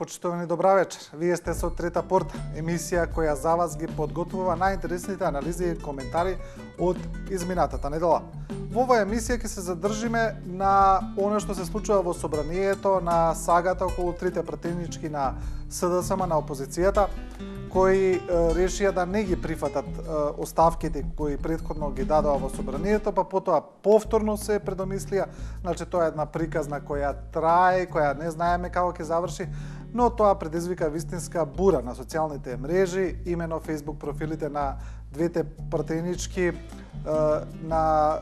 Почитувани, добра вечер. Вие сте со Трета порта, емисија која за вас ги подготвува најинтересните анализи и коментари од изминатата недела. Во оваа емисија ќе се задржиме на она што се случува во собранието, на сагата околу трите пратенички на СДСМ, на опозицијата, кои решија да не ги прифатат оставките кои претходно ги дадоа во собранието, па потоа повторно се предомислија. Значи, тоа е една приказна која трае, која не знаеме како ќе заврши, но тоа предизвика вистинска бура на социјалните мрежи, имено Facebook профилите на двете пратенички, на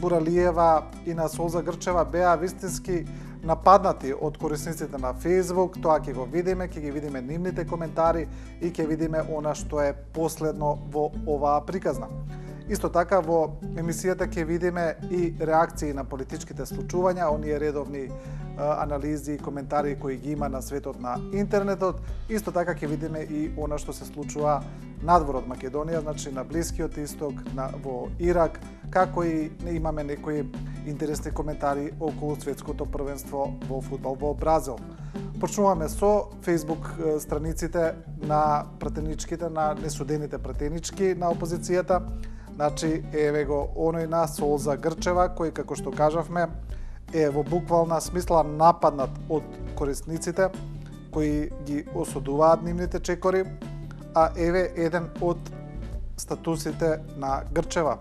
Буралиева и на Солза Грчева беа вистински нападнати од корисниците на Facebook. Тоа ќе го видиме, ќе ги видиме нивните коментари и ќе видиме она што е последно во оваа приказна. Исто така во емисијата ќе видиме и реакции на политичките случувања, оние редовни анализи и коментари кои ги има на светот на интернетот. Исто така ќе видиме и она што се случува надвор од Македонија, значи на Блискиот Исток, во Ирак, како и имаме некои интересни коментари околу светското првенство во фудбал во Бразил. Почнуваме со Facebook страниците на пратеничките, на несудените пратенички на опозицијата. Значи, еве го оној на Солза Грчева, кој, како што кажавме, е во буквална смисла нападнат од корисниците, кои ги осудуваат нивните чекори, а еве еден од статусите на Грчева.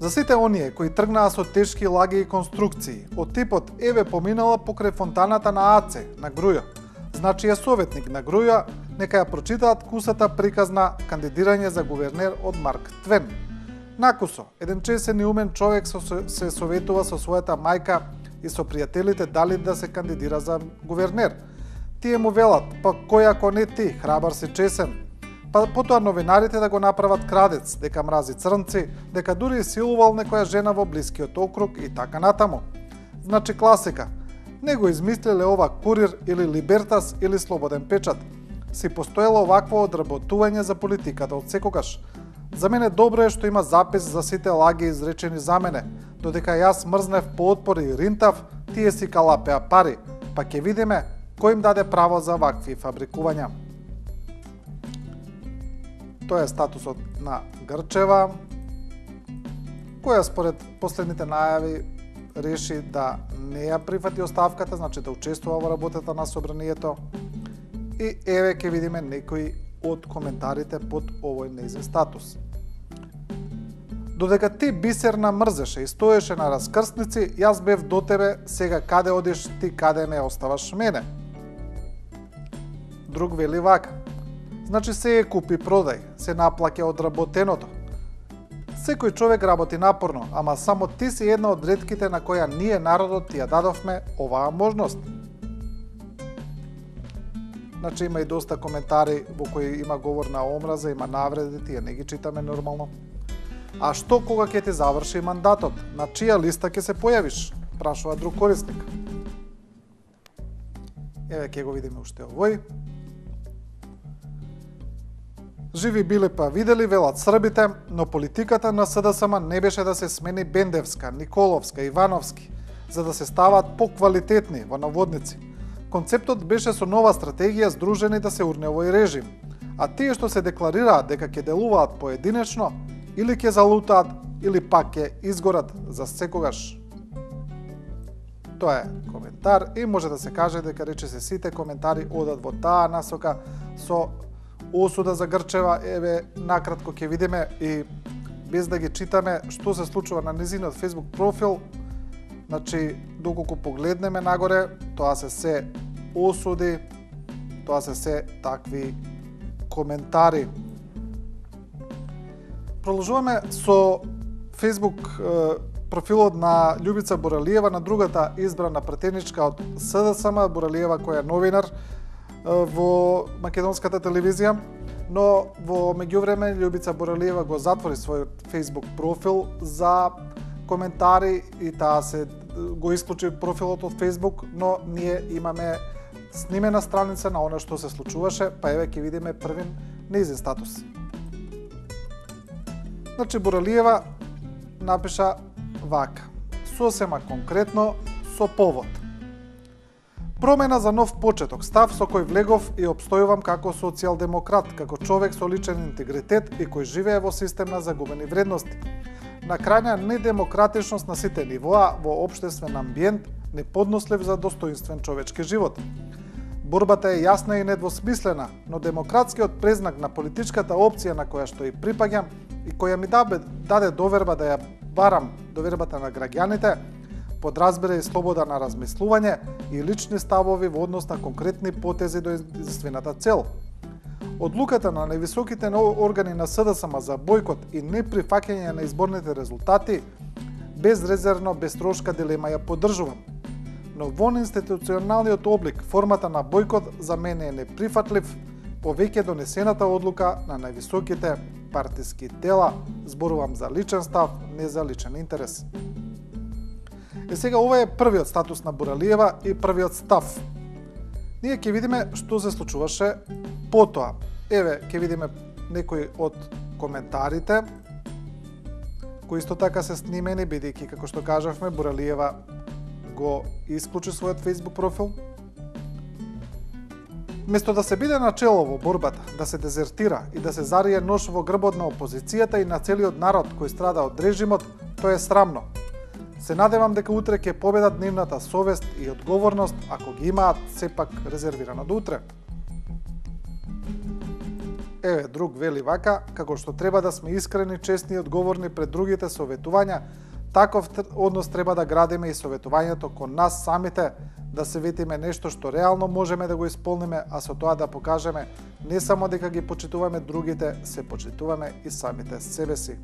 За сите оние кои тргнаа со тешки лаги и конструкции, од типот еве поминала покрај фонтаната на АЦ, на Грујо, значи е советник на Грујо, нека ја прочитаат кусата приказна кандидирање за гувернер од Марк Твен. Накусо, еден чесен и умен човек се советува со својата мајка и со пријателите дали да се кандидира за гувернер. Тие му велат, па кој ако не ти, храбар си чесен. Па потоа новинарите да го направат крадец, дека мрази црнци, дека дури и силувал некоја жена во блискиот округ и така натаму. Значи класика. Не го измислиле ова Курир или Либертас или Слободен печат. Си постоело овакво одработување за политиката од секогаш. За мене добро е што има запис за сите лаги изречени за мене, додека јас мрзнев по отпор и ринтав, тие си калапеа пари, па ќе видиме кој им даде право за вакви фабрикувања. Тоа е статусот на Грчева, која според последните најави реши да не ја прифати оставката, значи да учествува во работата на собранието. И еве ќе видиме некои од коментарите под овој нејзин статус. Додека ти бисерна мрзеше и стоеше на раскрсници, јас бев до тебе, сега каде одиш ти, каде ме оставаш мене? Друг вели вака. Значи се е купи продај, се наплаќа од работеното. Секој човек работи напорно, ама само ти си една од ретките на која ние народот ти ја дадовме оваа можност. Значи има и доста коментари во кои има говор на омраза, има навреди, тие не ги читаме нормално. А што кога ќе ти заврши мандатот? На чија листа ќе се појавиш? Прашува друг корисник. Еве ќе го видиме уште овој. Живи биле па видели, велат србите, но политиката на СДСМ не беше да се смени Бендевска, Николовска, Ивановски, за да се стават поквалитетни во наводници. Концептот беше со нова стратегија здружени да се урне овој режим, а тие што се декларираат дека ќе делуваат поединечно, или ќе залутаат, или пак ќе изгорат за секогаш. Тоа е коментар и може да се каже дека речиси сите коментари одат во таа насока со осуда за Грчева. Еве накратко ќе видиме и без да ги читаме што се случува на низиниот Facebook профил. Значи, доколку погледнеме нагоре, тоа се осуди, тоа се такви коментари. Продолжуваме со Facebook профилот на Љубица Буралиева, на другата избрана пратеничка од СДСМ, Буралиева која е новинар во македонската телевизија, но во меѓувреме Љубица Буралиева го затвори својот Facebook профил за коментари и таа се го исклучи профилот од Facebook, но ние имаме снимена страница на она што се случуваше, па еве ќе видиме првин нејзин статус. Значи Буралиева напиша вака, сосема конкретно со повод. Промена за нов почеток, став со кој влегов и обстојувам како социјалдемократ, како човек со личен интегритет и кој живее во систем на загубени вредности. На крајна недемократичност на сите нивоа во општествен амбиент, неподнослив за достоинствен човечки живот. Борбата е јасна и недвосмислена, но демократскиот презнак на политичката опција на која што и припаѓам и која ми даде доверба да ја барам довербата на граѓаните, подразбира и слобода на размислување и лични ставови во однос на конкретни потези до единствената цел. Одлуката на највисоките органи на СДСМ за бојкот и неприфаќање на изборните резултати безрезервно, без трошка дилема ја поддржувам. Но во институционалниот облик, формата на бојкот за мене е неприфатлив, повеќе донесената одлука на највисоките партиски тела, зборувам за личен став, не за личен интерес. И сега ова е првиот статус на Буралиева и првиот став. Ние ќе видиме што се случуваше потоа. Еве, ќе видиме некои од коментарите, кои исто така се снимени, бидејќи, како што кажавме, Буралиева го исклучи својот Facebook профил. Место да се биде начело во борбата, да се дезертира и да се зарие нож во грбот на опозицијата и на целиот народ кој страда од режимот, тоа е срамно. Се надевам дека утре ќе победат нивната совест и одговорност, ако ги имаат сепак резервирано до утре. Еве, друг вели вака, како што треба да сме искрени, честни и одговорни пред другите советувања, таков однос треба да градиме и советувањето кон нас самите, да се ветиме нешто што реално можеме да го исполниме, а со тоа да покажеме не само дека ги почитуваме другите, се почитуваме и самите себе си.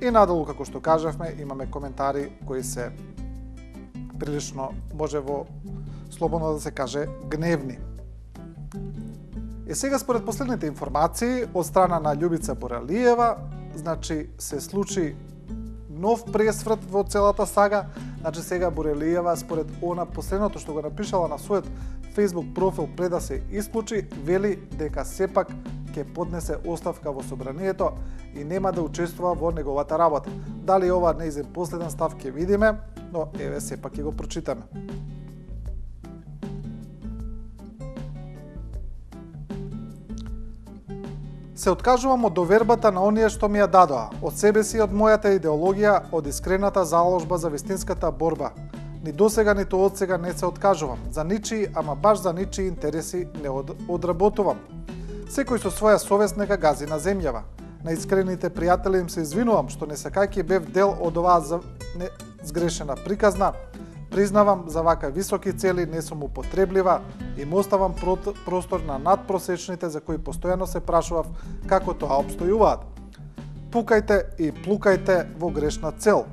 И надолу, како што кажавме, имаме коментари кои се прилично, може во слободно да се каже, гневни. И сега, според последните информации од страна на Љубица Буралиева, значи се случи нов пресврт во целата сага. Значи сега Буралиева, според она последното што го напишала на својот Facebook профил пред да се исклучи, вели дека сепак ќе поднесе оставка во собранието и нема да учествува во неговата работа. Дали ова нејзин последен став ќе видиме, но еве сепак ќе го прочитаме. Се откажувам од довербата на оние што ми ја дадоа, од себе си, од мојата идеологија, од искрената заложба за вистинската борба. Ни досега, ниту од сега не се откажувам. За ничии, ама баш за ничии интереси не одработувам. Секој со своја совест нека гази на земјава. На искрените пријатели им се извинувам што не сакајќи бев дел од оваа сгрешена приказна. Признавам, за вака високи цели не сум употреблива и му оставам простор на надпросечните за кои постојано се прашував како тоа обстојуваат. Пукајте и плукајте во грешна цел.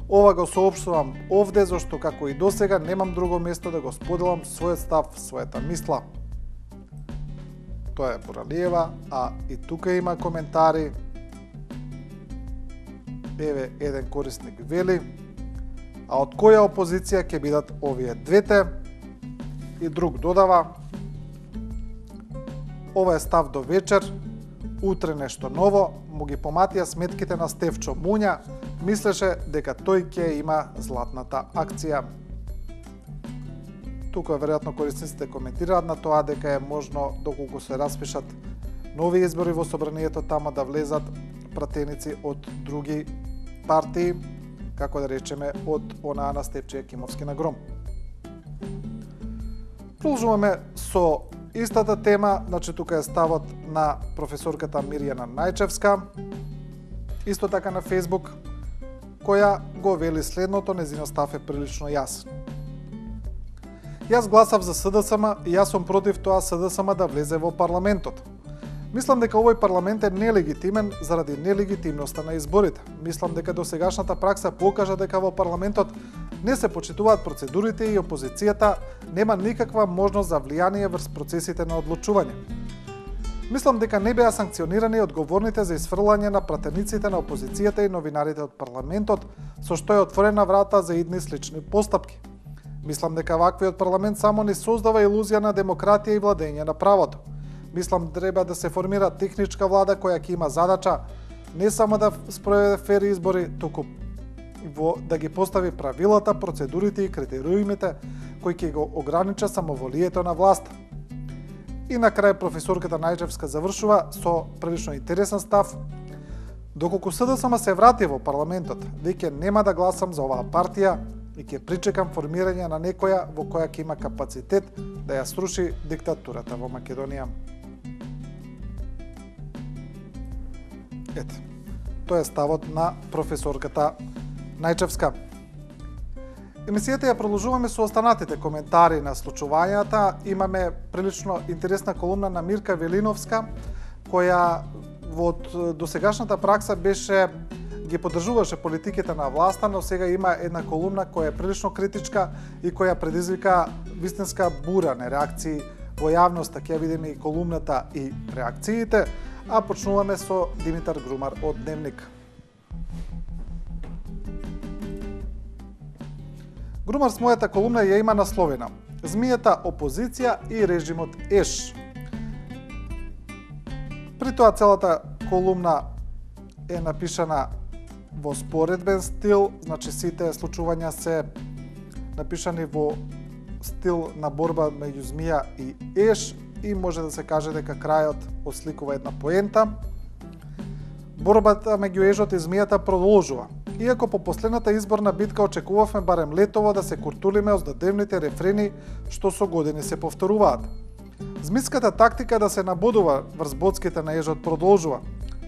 Ова го соопштувам овде, зашто како и досега немам друго место да го споделам својот став, својата мисла. Тоа е Буралиева, а и тука има коментари. Еве, еден корисник вели: а од која опозиција ќе бидат овие двете? И друг додава: ова е став до вечер, утре нешто ново, му ги поматија сметките на Стефчо Муња, мислеше дека тој ќе има златната акција. Тука веројатно корисниците коментираат на тоа дека е можно, доколку се распишат нови избори во собранието, тама да влезат пратеници од други партии, како да речеме од онаа на Стефче Јакимовски на Гром. Продолжуваме со истата тема, значи тука е ставот на професорката Мирјана Најчевска, исто така на Facebook, која го вели следното, нејзиниот став е прилично јасен. Јас гласав за СДСМ и јас сум против тоа СДСМ да влезе во парламентот. Мислам дека овој парламент е нелегитимен заради нелегитимноста на изборите. Мислам дека досегашната пракса покажа дека во парламентот не се почитуваат процедурите и опозицијата нема никаква можност за влијание врз процесите на одлучување. Мислам дека не беа санкционирани одговорните за изфрлање на пратениците на опозицијата и новинарите од парламентот, со што е отворена врата за идни слични постапки. Мислам дека ваквиот парламент само не создава илузија на демократија и владење на правото. Мислам треба да се формира техничка влада која ќе има задача не само да спроведе фер избори, туку да ги постави правилата, процедурите и критериумите кои ќе го огранича самоволието на власта. И на крај професорката Најчевска завршува со прилично интересен став. Доколку СДСМ се врати во парламентот, веќе нема да гласам за оваа партија и ќе причекам формирање на некоја во која ќе има капацитет да ја сруши диктатурата во Македонија. Ете, тоа е ставот на професорката Најчевска. Емисијата ја продолжуваме со останатите коментари на случувањата. Имаме прилично интересна колумна на Мирка Велиновска, која од досегашната пракса ги поддржуваше политиките на власта, но сега има една колумна која е прилично критичка и која предизвика вистинска бура на реакции во јавноста. Ќе видиме и колумната и реакциите, а почнуваме со Димитар Грумар од Дневник. Грумар с мојата колумна ја има насловена "Змијата опозиција и режимот ЕШ". При тоа целата колумна е напишана во споредбен стил, значи сите случувања се напишани во стил на борба меѓу змија и ЕШ и може да се каже дека крајот осликува една поента. Борбата меѓу ежот и змијата продолжува. Иако по последната изборна битка очекувавме барем летово да се куртулиме од задевните рефрени што со години се повторуваат. Змиската тактика да се набудува врз боцките на ежот продолжува.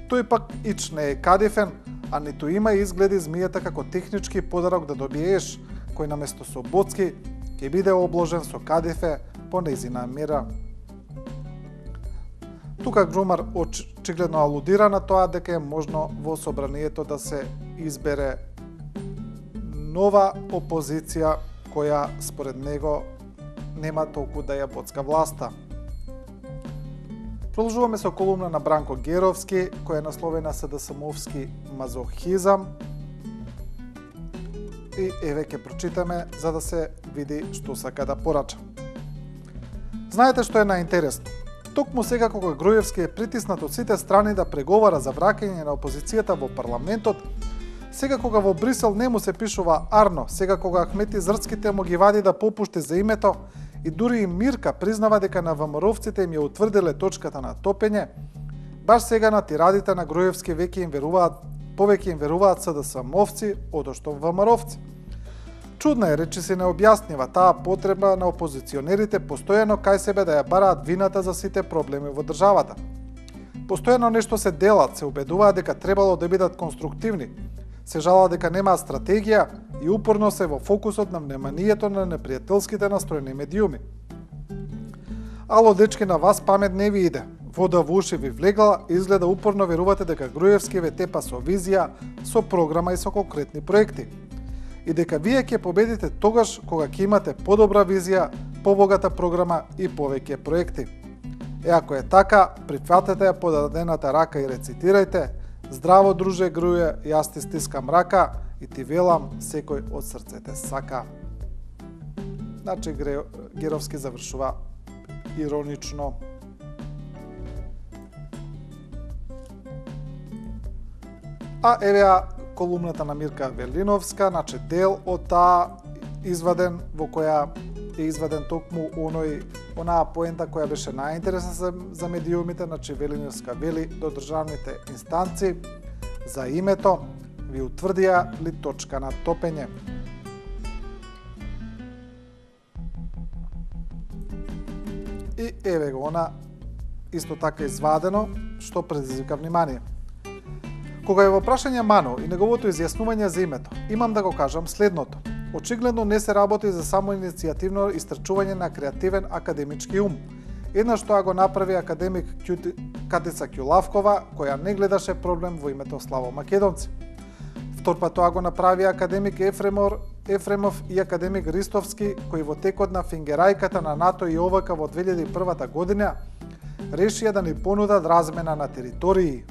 Тој пак ич не е кадифен, а ниту има изгледи змијата како технички подарок да добие еш, кој наместо со боцки ќе биде обложен со кадифе по нејзина мера. Тука Грумар очигледно алудира на тоа дека е можно во собранието да се избере нова опозиција која според него нема толку да ја боцка власта. Продолжуваме со колумна на Бранко Геровски, која е насловена "СДСМовски мазохизам". И еве ќе прочитаме за да се види што сака да порача. Знаете што е најинтересно? Токму сега кога Груевски е притиснат од сите страни да преговара за враќање на опозицијата во парламентот, сега кога во Брисел не му се пишува Арно, сега кога Ахмети Зрцките му ги вади да попушти за името и дури и Мирка признава дека на ВМРО-вците им ја утврдиле точката на топење, баш сега на тирадите на Груевски повеќе им веруваат СДСМовци одошто ВМРО-вци. Чудна е, речи се не објаснива таа потреба на опозиционерите постојано кај себе да ја бараат вината за сите проблеми во државата. Постојано нешто се делат, се убедуваат дека требало да бидат конструктивни, се жалаат дека немаат стратегија и упорно се во фокусот на вниманието на непријателските настроени медиуми. Ало, дечки, на вас памет не ви иде. Вода во уши ви влегла и изгледа упорно верувате дека Груевски ве тепа со визија, со програма и со конкретни проекти. И дека вие ќе победите тогаш кога ќе имате подобра визија, побогата програма и повеќе проекти. Е, ако е така, прифатете ја подадената рака и рецитирајте: "Здраво, друже Груе, јас ти стискам рака и ти велам, секој од срцете сака." Значи, Геровски завршува иронично. А еве колумната на Мирка Велиновска, значи дел од таа изваден, во која е изваден токму онаа поента која беше најинтересна за медиумите, значи Велиновска вели до државните инстанци за името ви утврдија ли точка на топење. И еве го она исто така извадено, што предизвика внимание. Кога е во прашање Мано и неговото изјаснување за името, имам да го кажам следното. Очигледно не се работи за само иницијативно истрчување на креативен академички ум. Еднаш тоа го направи академик Катица Ќулавкова, која не гледаше проблем во името Славо Македонци. Вторпат тоа го направи академик Ефремов и академик Ристовски, кои во текот на фингерајката на НАТО и ОВК во 2001 година решија да ни понудат размена на територии.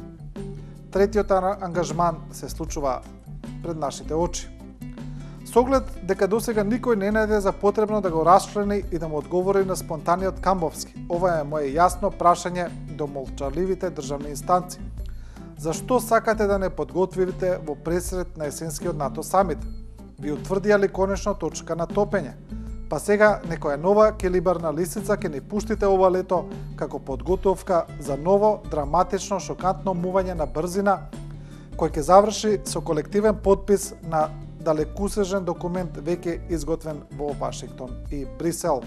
Третиот ангажман се случува пред нашите очи. Со оглед дека досега никој не најде за потребно да го расчлени и да му одговори на спонтаниот Камбовски, ова е моje јасно прашање до молчаливите државни инстанци. Зашто сакате да не подготвите во пресред на есенскиот НАТО самит? Ви утврдија ли конечно точка на топење? Па сега некоја нова келибарна лисица ќе ни пуштите ова лето како подготовка за ново, драматично, шокантно мување на брзина, кој ќе заврши со колективен подпис на далекусежен документ веќе изготвен во Вашингтон и Брисел.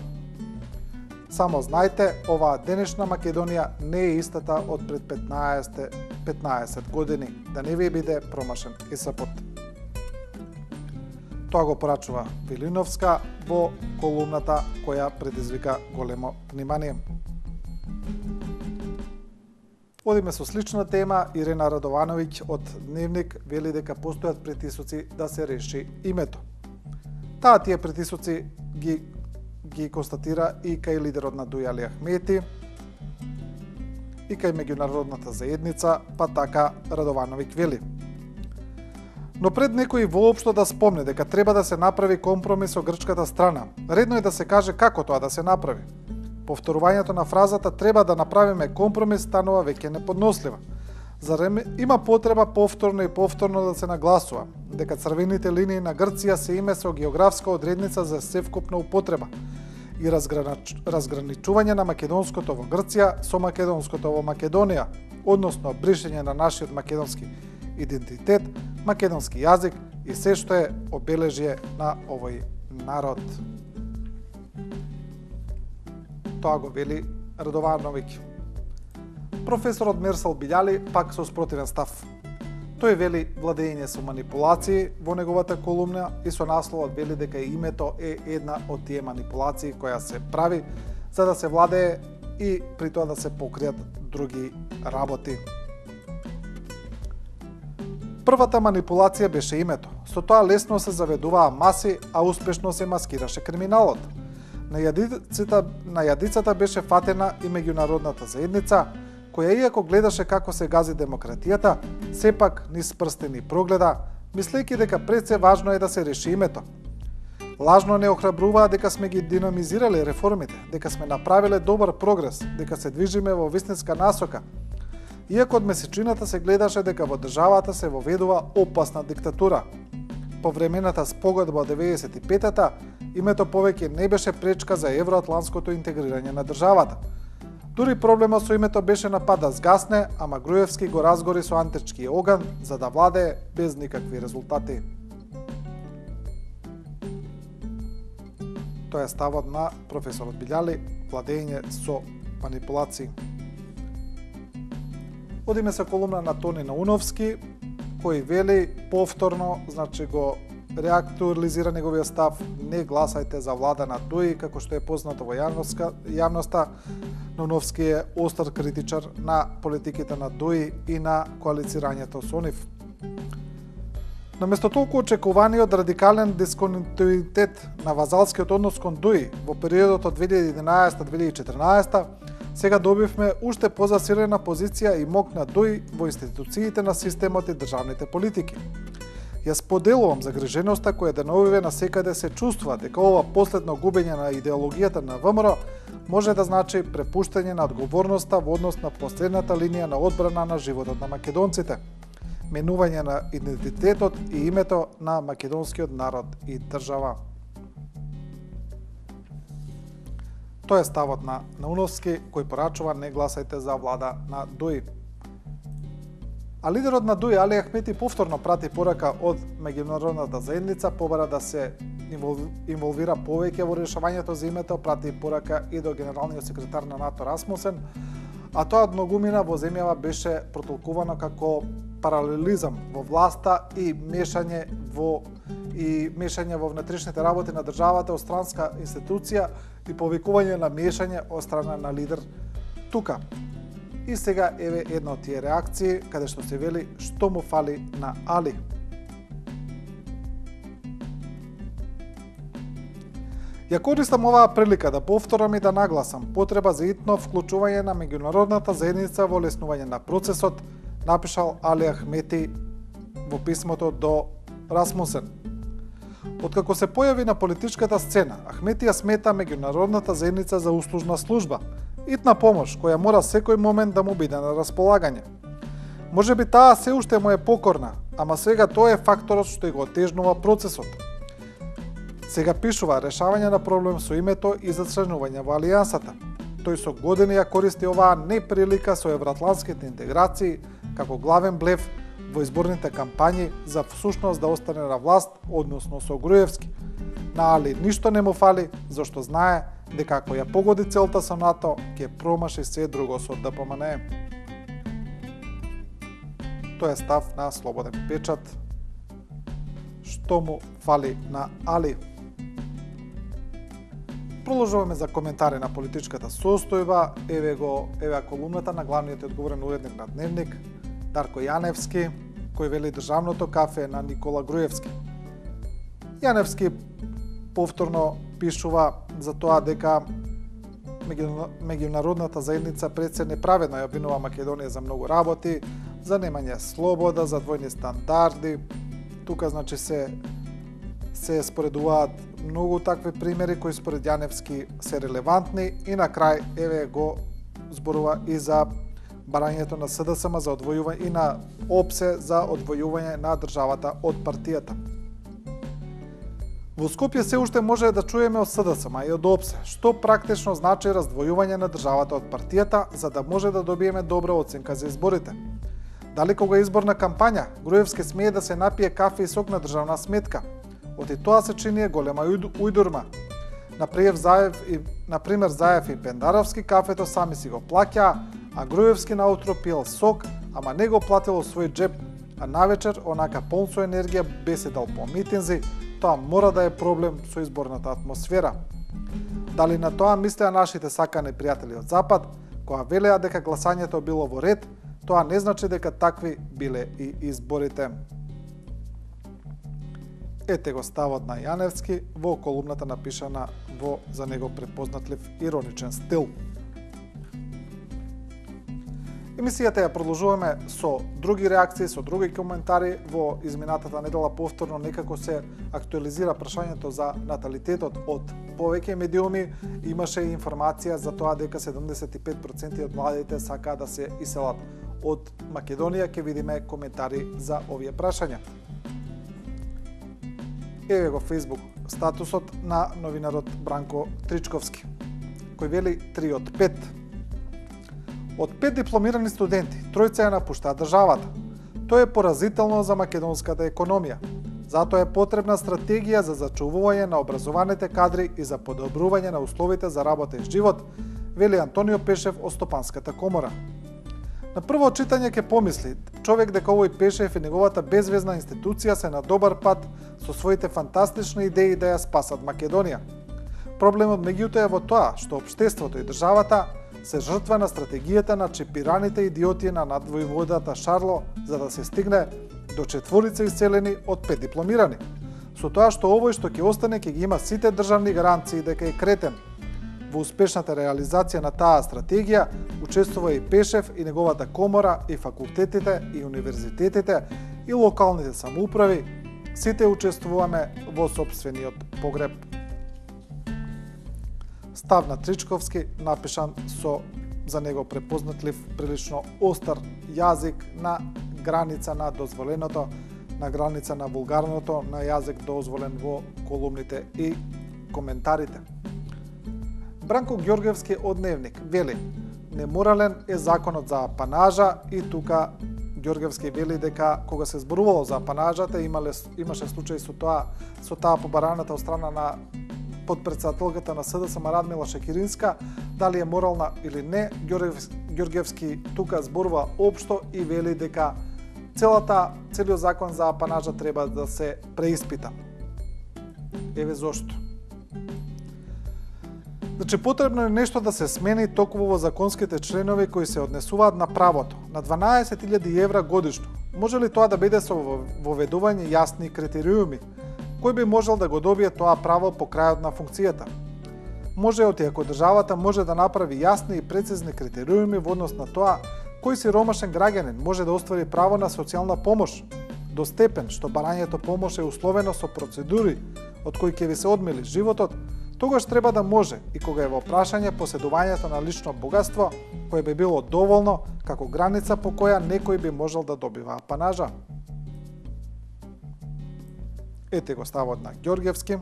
Само знајте, оваа денешна Македонија не е истата од пред 15 години, да не ви биде промашен исапот. Тоа го порачува Велиновска во колумната која предизвика големо внимание. Одиме со слична тема. Ирена Радовановиќ од Дневник вели дека постојат притисоци да се реши името. Тие притисоци ги констатира и кај лидерот на ДУИ Али Ахмети и кај меѓународната заедница, па така Радовановиќ вели. Но пред некој воопшто да спомне дека треба да се направи компромис со грчката страна, редно е да се каже како тоа да се направи. Повторувањето на фразата "треба да направиме компромис" станува веќе неподнослива. Зарем има потреба повторно и повторно да се нагласува дека црвените линии на Грција се име со географска одредница за севкупна употреба и разграничување на македонското во Грција со македонското во Македонија, односно бришење на нашиот македонски идентитет, македонски јазик и се што е обележје на овој народ. Тоа го вели Радовановиќ. Професорот Мерсал Билјали пак со спротивен став. Тој вели владење со манипулации во неговата колумна и со насловот вели дека името е една од тие манипулации која се прави за да се владее и при тоа да се покријат други работи. Првата манипулација беше името. Со тоа лесно се заведуваа маси, а успешно се маскираше криминалот. На јадицата беше фатена и меѓународната заедница, која иако гледаше како се гази демократијата, сепак низ прстени прогледа, мислејќи дека пред се важно е да се реши името. Лажно не охрабруваа дека сме ги динамизирали реформите, дека сме направиле добар прогрес, дека се движиме во вистинска насока. Иако од месечината се гледаше дека во државата се воведува опасна диктатура. По времената спогодба од 95-та, името повеќе не беше пречка за евроатлантското интегрирање на државата. Дури проблемот со името беше на пат да згасне, ама Груевски го разгори со антички оган за да владее без никакви резултати. Тоа е ставот на професорот Билјали, владење со манипулации. Одиме со колумна на Тони Науновски, кој вели повторно, значи го реактуализира неговиот став: не гласајте за влада на ДУИ, како што е познато во јавноста. Науновски е остар критичар на политиките на ДУИ и на коалицирањето со нив. Наместо толку очекуваниот радикален дисконтинуитет на вазалскиот однос кон ДУИ во периодот од 2011-2014, сега добивме уште позасилена позиција и мок на ДУИ во институциите на системот и државните политики. Ја споделувам загриженоста која деновиве насекаде се чувствува дека ова последно губење на идеологијата на ВМРО може да значи препуштање на одговорноста во однос на последната линија на одбрана на животот на македонците, менување на идентитетот и името на македонскиот народ и држава. Тоа е ставот на Науновски, кој порачува не гласајте за влада на ДУИ. А лидерот на ДУИ Али Ахмети повторно прати порака од меѓународната заедница, побара да се инволвира повеќе во решавањето за името, прати порака и до генералниот секретар на НАТО Расмусен, а тоа од многумина во земјава беше протолкувано како паралелизам во власта и мешање во внатрешните работи на државата од странска институција и повикување на мешање од страна на лидер тука. И сега еве една од тие реакции каде што се вели што му фали на Али. Ја користам оваа прилика да повторам и да нагласам потреба за итно вклучување на меѓународната заедница во леснување на процесот, напишал Али Ахмети во писмото до Расмусен. Откако се појави на политичката сцена, Ахмети ја смета меѓународната заедница за услужна служба, итна помош која мора секој момент да му биде на располагање. Може би таа се уште му е покорна, ама сега тоа е факторот што го отежнува процесот. Сега пишува решавање на проблем со името и зачленување во алијансата. Тој со години ја користи оваа неприлика со евроатлантските интеграции како главен блеф во изборните кампањи за всушност да остане на власт, односно со Груевски. На Али ништо не му фали, зашто знае дека ако ја погоди целта со НАТО, ќе промаши се друго со ДПМН. Тоа е став на Слободен печат. Што му фали на Али? Продолжуваме за коментари на политичката состојба. Еве колумната на главниот одговорен уредник на Дневник, Дарко Јаневски, кој вели државното кафе на Никола Груевски. Јаневски повторно пишува за тоа дека меѓународната заедница пред се неправедно ја обвинува Македонија за многу работи, за немање слобода, за двојни стандарди. Тука значи се споредуваат многу такви примери кои според Јаневски се релевантни и на крај еве го зборува и за барањето на СДСМ за одвојување и на ОПСЕ за одвојување на државата од партијата. Во Скопје се уште може да чуеме од СДСМ и од ОПСЕ што практично значи раздвојување на државата од партијата за да може да добиеме добра оценка за изборите. Дали кога е изборна кампања, Груевски смее да се напие кафе и сок на државна сметка? Оти тоа се чини голема ујдурма. Например, Заев и Пендаровски кафето сами си го плаќаа, а Груевски наутро пиел сок, ама не го платил од свој джеб, а навечер, онака полн со енергија, беседал по митинзи, тоа мора да е проблем со изборната атмосфера. Дали на тоа мислеа нашите сакани пријатели од Запад, кога велеа дека гласањето било во ред, тоа не значи дека такви биле и изборите. Ете го ставот на Јаневски во колумната напишана во за него препознатлив ироничен стил. Емисијата ја продолжуваме со други реакции, со други коментари. Во изминатата недела повторно некако се актуализира прашањето за наталитетот од повеќе медиуми. Имаше информација за тоа дека 75% од младите сакаат да се иселат од Македонија. Ќе видиме коментари за овие прашања. Еве го Facebook статусот на новинарот Бранко Тричковски, кој вели 3 од 5. Од 5 дипломирани студенти, тројца ја напуштаат државата. Тоа е поразително за македонската економија. Затоа е потребна стратегија за зачувување на образованите кадри и за подобрување на условите за работа и живот, вели Антонио Пешев од Стопанската комора. На прво читање ќе помисли човек дека овој Пешев и неговата безвезна институција се на добар пат со своите фантастични идеи да ја спасат Македонија. Проблемот меѓутоа е во тоа што општеството и државата се жртва на стратегијата на чипираните идиоти на надвојводата Шарло за да се стигне до 4 иселени од 5 дипломирани. Со тоа што овој што ќе остане ќе ги има сите државни гаранции дека е кретен. Во успешната реализација на таа стратегија учествува и Пешев и неговата комора, и факултетите, и универзитетите, и локалните самоуправи. Сите учествуваме во сопствениот погреб. Став на Тричковски, напишан со за него препознатлив прилично остар јазик на граница на дозволеното, на граница на вулгарното, на јазик дозволен во колумните и коментарите. Бранко Ѓорѓевски од Дневник вели: неморален е законот за апанажа и тука Ѓорѓевски вели дека кога се зборувало за апанажата имаше случај со таа побараната од страна на подпредседателката на СДСМ Радмила Шекеринска, дали е морална или не. Ѓорѓевски тука зборува општо и вели дека целиот закон за апанажа треба да се преиспита. Еве зошто. Значи, потребно е нешто да се смени токму во законските членови кои се однесуваат на правото, на 12.000 евра годишно. Може ли тоа да биде со воведување јасни критериуми? Кој би можел да го добие тоа право по крајот на функцијата? Може оти ако државата може да направи јасни и прецизни критериуми во однос на тоа кој сиромашен граѓанин може да оствари право на социјална помош, до степен што барањето помош е условено со процедури од кои ќе ви се одмили животот, тогаш треба да може и кога е во прашање поседувањето на лично богатство, кое би било доволно како граница по која некој би можел да добива апанажа. Ете го ставот на Ѓорѓевски.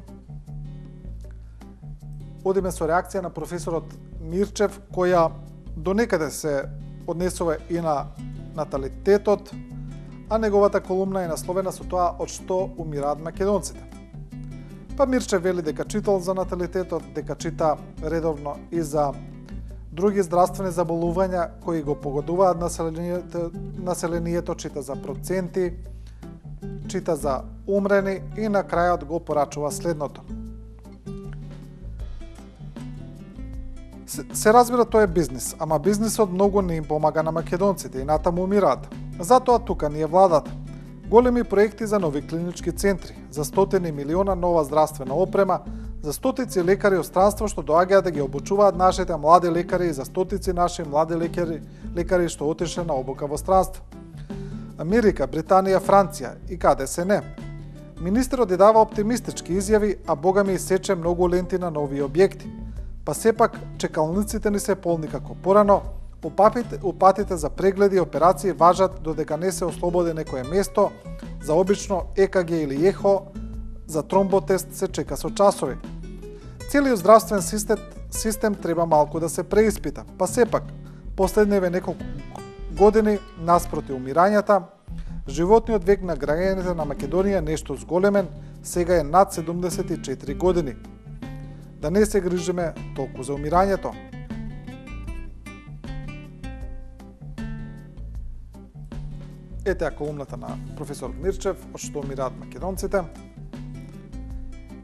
Одиме со реакција на професорот Мирчев, која до некаде се однесува и на наталитетот, а неговата колумна е насловена со тоа од што умираат македонците. Па Мирчев вели дека читал за наталитетот, дека чита редовно и за други здравствени заболувања кои го погодуваат населението, чита за проценти, чита за умрени и на крајот го порачува следното. Се разбира, тоа е бизнис, ама бизнисот многу не им помага на македонците и натаму умираат. Затоа тука ни е владата. Големи проекти за нови клинички центри, за стотини милиона нова здравствена опрема, за стотици лекари од странство што доаѓаат да ги обучуваат нашите млади лекари и за стотици наши млади лекари што отишле на обука во странство. Америка, Британија, Франција и каде се не. Министерот дава оптимистички изјави, а богами сече многу ленти на нови објекти. Па сепак чекалниците ни се полни како порано, упатите за прегледи и операции важат додека не се ослободи некое место, за обично ЕКГ или ЕХО, за тромботест се чека со часови. Целиот здравствен систем треба малку да се преиспита, па сепак, последниве неколку години наспроти умирањата, животниот век на граѓаните на Македонија нешто зголемен, сега е над 74 години. Да не се грижиме толку за умирањето. Ете ја колумната на професор Мирчев, од што умираат македонците.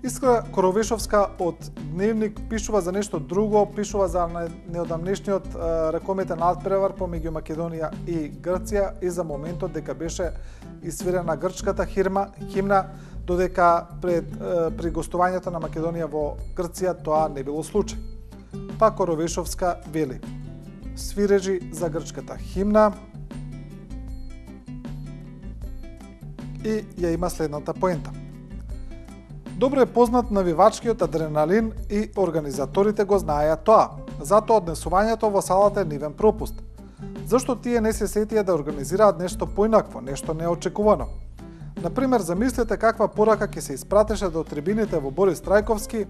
Искра Коровешовска од Дневник пишува за нешто друго, пишува за неодамнешниот ракометен надпревар помеѓу Македонија и Грција и за моментот дека беше исвирена грчката химна, додека при гостувањето на Македонија во Грција тоа не било случај. Па Коровешовска вели: свирежи за грчката химна и ја има следната поента. Добро е познат навивачкиот адреналин и организаторите го знаеа тоа, затоа однесувањето во салата е нивен пропуст. Зашто тие не се сетија да организираат нешто поинакво, нешто неочекувано? Например, замислете каква порака ќе се испратеше до трибините во Борис Трајковски,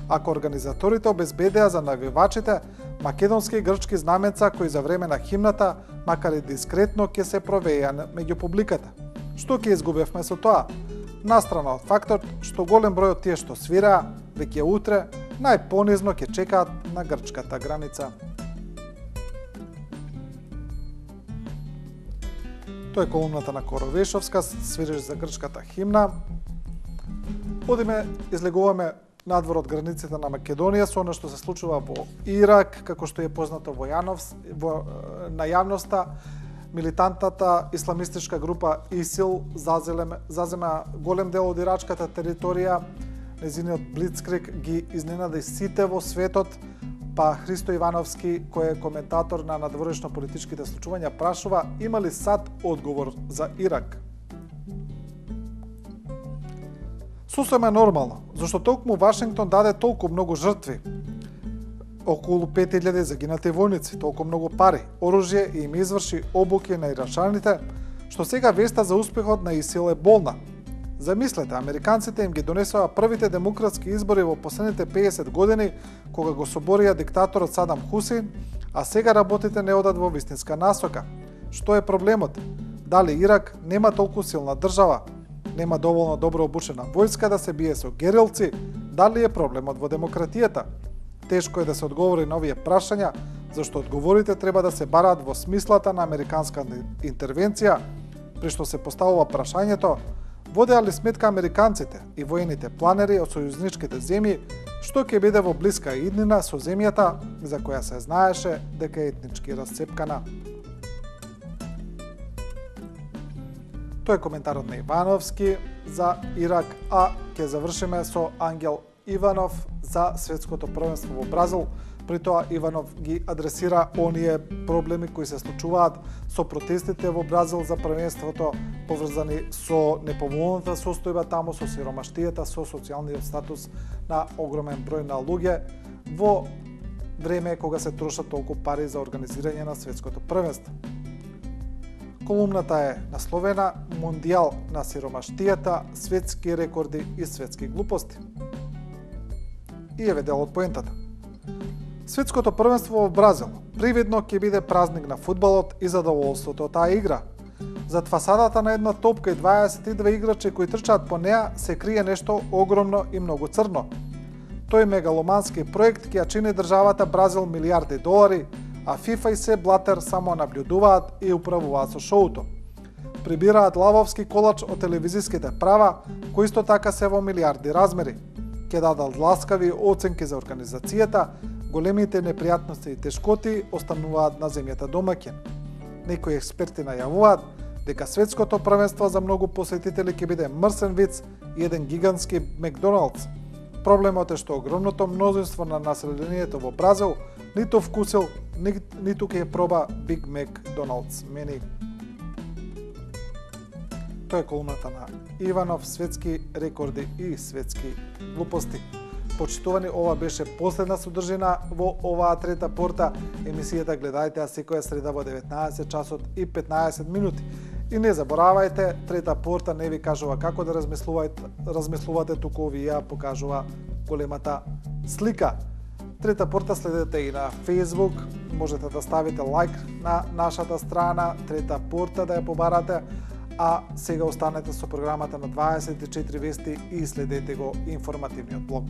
ако организаторите обезбедеа за навивачите македонски и грчки знаменца кои за време на химната, макар и дискретно, ќе се провееа меѓу публиката. Што ќе изгубевме со тоа? Настрана од фактот што голем број од тие што свираа, веќе утре, најпонизно ќе чекаат на грчката граница. Тоа е колумната на Коровешовска, свириш за грчката химна. Одиме, излегуваме надвор од границите на Македонија со она што се случува во Ирак, како што е познато на јавноста. Милитантната исламистичка група ИСИЛ зазема голем дел од ирачката територија. Незиниот блицкриг ги изненади сите во светот, па Христо Ивановски, кој е коментатор на надворешно политичките случувања, прашува има ли САД одговор за Ирак. Сосема е нормално, зашто толку Вашингтон даде толку многу жртви, околу 5000 загинати војници, толку многу пари, оружје и им изврши обуки на ирачаните, што сега веста за успехот на ИСИЛ е болна. Замислете, американците им ги донесоа првите демократски избори во последните 50 години, кога го соборија диктаторот Садам Хусейн, а сега работите не одат во вистинска насока. Што е проблемот? Дали Ирак нема толку силна држава? Нема доволно добро обучена војска да се бие со герилци? Дали е проблемот во демократијата? Тешко е да се одговори на овие прашања, зашто одговорите треба да се бараат во смислата на американска интервенција, при што се поставува прашањето: водеа ли сметка американците и воените планери од сојузничките земји, што ќе биде во блиска иднина со земјата за која се знаеше дека е етнички расцепкана? Тој е коментарот на Ивановски за Ирак, а ќе завршиме со Ангел Иванов за светското првенство во Бразил. При тоа Иванов ги адресира оние проблеми кои се случуваат со протестите во Бразил за првенството, поврзани со неповолната состојба таму, со сиромаштијата, со социјалниот статус на огромен број на луѓе во време кога се трошат толку пари за организирање на светското првенство. Колумната е насловена Мондијал на сиромаштијата, светски рекорди и светски глупости. И еве дел од поентата. Светското првенство во Бразил привидно ќе биде празник на фудбалот и задоволството од таа игра. Зад фасадата на една топка и 22 играчи кои трчаат по неа се крие нешто огромно и многу црно. Тој мегаломански проект ќе ја чини државата Бразил милиарди долари, а FIFA и се блатер само наблюдуваат и управуваат со шоуто. Прибираат лавовски колач од телевизиските права, кои исто така се во милиарди размери. Ќе дадат ласкави оценки за организацијата, големите непријатности и тешкоти остануваат на земјата домаќин. Некои експерти најавуваат дека светското првенство за многу посетители ќе биде мрсен виц и еден гигантски Макдоналдс. Проблемот е што огромното мнозинство на населението во Бразил ниту вкусил, ниту ќе проба Биг Макдоналдс мени. Тоа е колумната на Иванов, светски рекорди и светски глупости. Почитувани, ова беше последна содржина во оваа трета порта. Емисијата гледајте секоја среда во 19 часот и 15 минути. И не заборавајте, трета порта не ви кажува како да размислувате, туку ви ја покажува големата слика. Трета порта следете и на Facebook, можете да ставите лайк на нашата страна, трета порта да ја побарате, а сега останете со програмата на 24 вести и следете го информативниот блок.